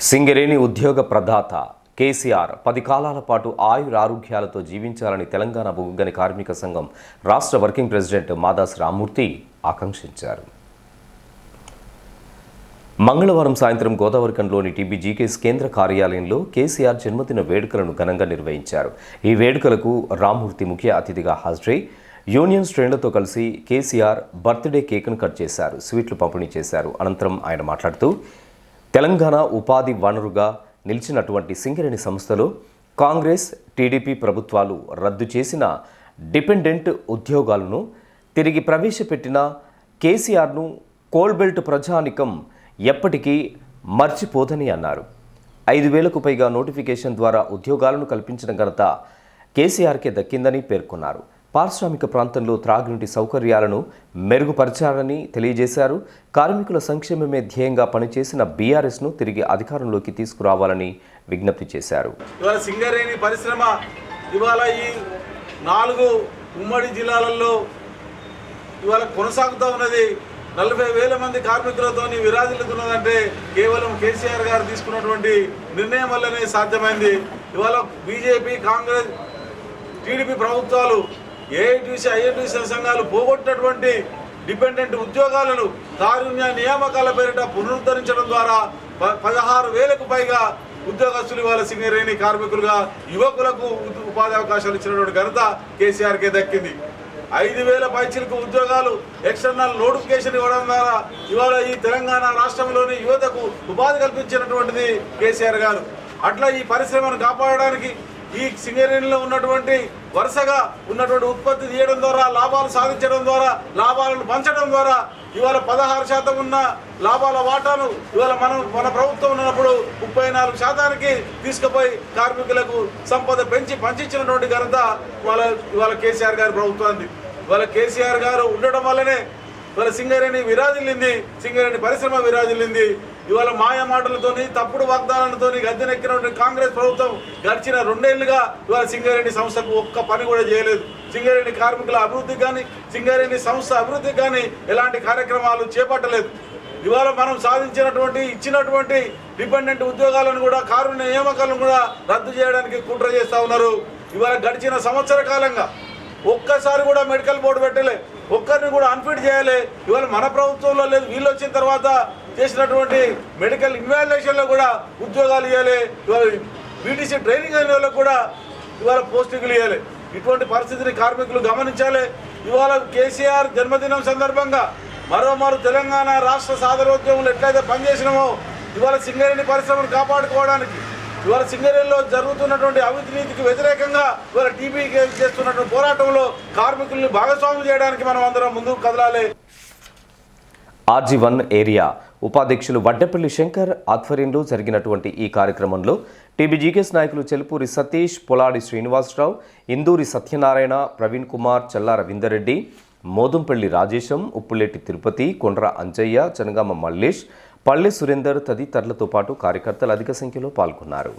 సింగరేణి ఉద్యోగ ప్రదాత కేసీఆర్ 10 కాలాల పాటు ఆయురారోగ్యాలతో జీవించాలని తెలంగాణ బొగ్గుగని కార్మిక సంఘం రాష్ట్ర వర్కింగ్ ప్రెసిడెంట్ మాదాస్ రామ్మూర్తి ఆకాంక్షించారు. మంగళవారం సాయంత్రం గోదావరిఖండ్లోని టీబీజీకేఎస్ కేంద్ర కార్యాలయంలో కేసీఆర్ జన్మదిన వేడుకలను ఘనంగా నిర్వహించారు. ఈ వేడుకలకు రామ్మూర్తి ముఖ్య అతిథిగా హాజరై యూనియన్ శ్రేణులతో కలిసి కేసీఆర్ బర్త్డే కేక్ను కట్ చేశారు, స్వీట్లు పంపిణీ చేశారు. అనంతరం ఆయన మాట్లాడుతూ తెలంగాణ ఉపాధి వనరుగా నిలిచినటువంటి సింగరేణి సంస్థలో కాంగ్రెస్ టీడీపీ ప్రభుత్వాలు రద్దు చేసిన డిపెండెంట్ ఉద్యోగాలను తిరిగి ప్రవేశపెట్టిన కేసీఆర్ను కోల్బెల్ట్ ప్రజానికం ఎప్పటికీ మర్చిపోదని అన్నారు. 5,000కు పైగా నోటిఫికేషన్ ద్వారా ఉద్యోగాలను కల్పించిన ఘనత కేసీఆర్కే దక్కిందని పేర్కొన్నారు. పారిశ్రామిక ప్రాంతంలో త్రాగునీటి సౌకర్యాలను మెరుగుపరచాలని తెలియజేశారు. కార్మికుల సంక్షేమమే ధ్యేయంగా పనిచేసిన బీఆర్ఎస్ను తిరిగి అధికారంలోకి తీసుకురావాలని విజ్ఞప్తి చేశారు. ఇవాళ సింగరేణి పరిశ్రమ ఇవాళ ఈ 4 ఉమ్మడి జిల్లాలలో ఇవాళ కొనసాగుతూ ఉన్నది. 40,000 మంది కార్మికులతో విరాజిల్లుతున్నదంటే కేవలం కేసీఆర్ గారు తీసుకున్నటువంటి నిర్ణయం వల్లనే సాధ్యమైంది. ఇవాళ బీజేపీ, కాంగ్రెస్, టీడీపీ ప్రభుత్వాలు ఏఐటీసీ, ఐఐటీసీ సంఘాలు పోగొట్టినటువంటి డిపెండెంట్ ఉద్యోగాలను కారుణ్య నియామకాల పేరిట పునరుద్ధరించడం ద్వారా 16,000కు పైగా ఉద్యోగస్తులు ఇవాళ సింగరేణి కార్మికులుగా యువకులకు ఉపాధి అవకాశాలు ఇచ్చినటువంటి ఘనత కేసీఆర్కే దక్కింది. 5,000 పైచిలకు ఉద్యోగాలు ఎక్స్టర్నల్ నోటిఫికేషన్ ఇవ్వడం ద్వారా ఇవాళ ఈ తెలంగాణ రాష్ట్రంలోని యువతకు ఉపాధి కల్పించినటువంటిది కేసీఆర్ గారు. అట్లా ఈ పరిశ్రమను కాపాడడానికి ఈ సింగరేణిలో ఉన్నటువంటి వరుసగా ఉన్నటువంటి ఉత్పత్తి తీయడం ద్వారా, లాభాలు సాధించడం ద్వారా, లాభాలను పంచడం ద్వారా ఇవాళ 16% ఉన్న లాభాల వాటాను ఇవాళ మన ప్రభుత్వం ఉన్నప్పుడు 34%కి తీసుకుపోయి కార్మికులకు సంపద పెంచి పంచించినటువంటి ఘనత ఇవాళ కేసీఆర్ గారి ప్రభుత్వాన్ని. ఇవాళ కేసీఆర్ గారు ఉండడం వల్లనే ఇవాళ సింగరేణి విరాజిల్లింది, సింగరేణి పరిశ్రమ విరాజిల్లింది. ఇవాళ మాయ మాటలతోని, తప్పుడు వాగ్దానాలతోని గద్దెనెక్కినటువంటి కాంగ్రెస్ ప్రభుత్వం గడిచిన 2 ఏళ్లుగా ఇవాళ సింగరేణి సంస్థకు ఒక్క పని కూడా చేయలేదు. సింగరేణి కార్మికుల అభివృద్ధికి కానీ, సింగరేణి సంస్థ అభివృద్ధికి కానీ ఎలాంటి కార్యక్రమాలు చేపట్టలేదు. ఇవాళ మనం ఇచ్చినటువంటి డిపెండెంట్ ఉద్యోగాలను కూడా, కారుణ్య నియామకాలను కూడా రద్దు చేయడానికి కుట్ర చేస్తూ ఉన్నారు. ఇవాళ గడిచిన సంవత్సర కాలంగా ఒక్కసారి కూడా మెడికల్ బోర్డు పెట్టలే, ఒక్కరిని కూడా అన్ఫిట్ చేయాలి. ఇవాళ మన ప్రభుత్వంలో లేదు, వీళ్ళు వచ్చిన తర్వాత చేసినటువంటి మెడికల్ ఇన్వాల్యుయేషన్లో కూడా ఉద్యోగాలు ఇవ్వాలి. ఇవాళ బీటీసీ ట్రైనింగ్ అయిన వాళ్ళకు కూడా ఇవాళ పోస్టింగ్లు ఇవ్వాలి. ఇటువంటి పరిస్థితిని కార్మికులు గమనించాలి. ఇవాళ కేసీఆర్ జన్మదినం సందర్భంగా మరోమారు తెలంగాణ రాష్ట్ర సాధనోద్యమంలో ఎట్లయితే పనిచేసినామో ఇవాళ సింగరేణి పరిశ్రమను కాపాడుకోవడానికి, ఇవాళ సింగరేణిలో జరుగుతున్నటువంటి అవినీతికి వ్యతిరేకంగా ఇవాళ టీబీ చేస్తున్నటువంటి పోరాటంలో కార్మికుల్ని భాగస్వాములు చేయడానికి మనం అందరం ముందుకు కదలాలి. RG1 ఏరియా ఉపాధ్యక్షులు వడ్డెపల్లి శంకర్ ఆధ్వర్యంలో జరిగినటువంటి ఈ కార్యక్రమంలో టీబీజీకేఎస్ నాయకులు చెలుపూరి సతీష్, పొలాడి శ్రీనివాసరావు, ఇందూరి సత్యనారాయణ, ప్రవీణ్ కుమార్, చల్లా రవీందర్రెడ్డి, మోదంపల్లి రాజేశం, ఉప్పులేటి తిరుపతి, కొండ్ర అంజయ్య, చనగామ మల్లేష్, పల్లె సురేందర్ తదితరులతో పాటు కార్యకర్తలు అధిక సంఖ్యలో పాల్గొన్నారు.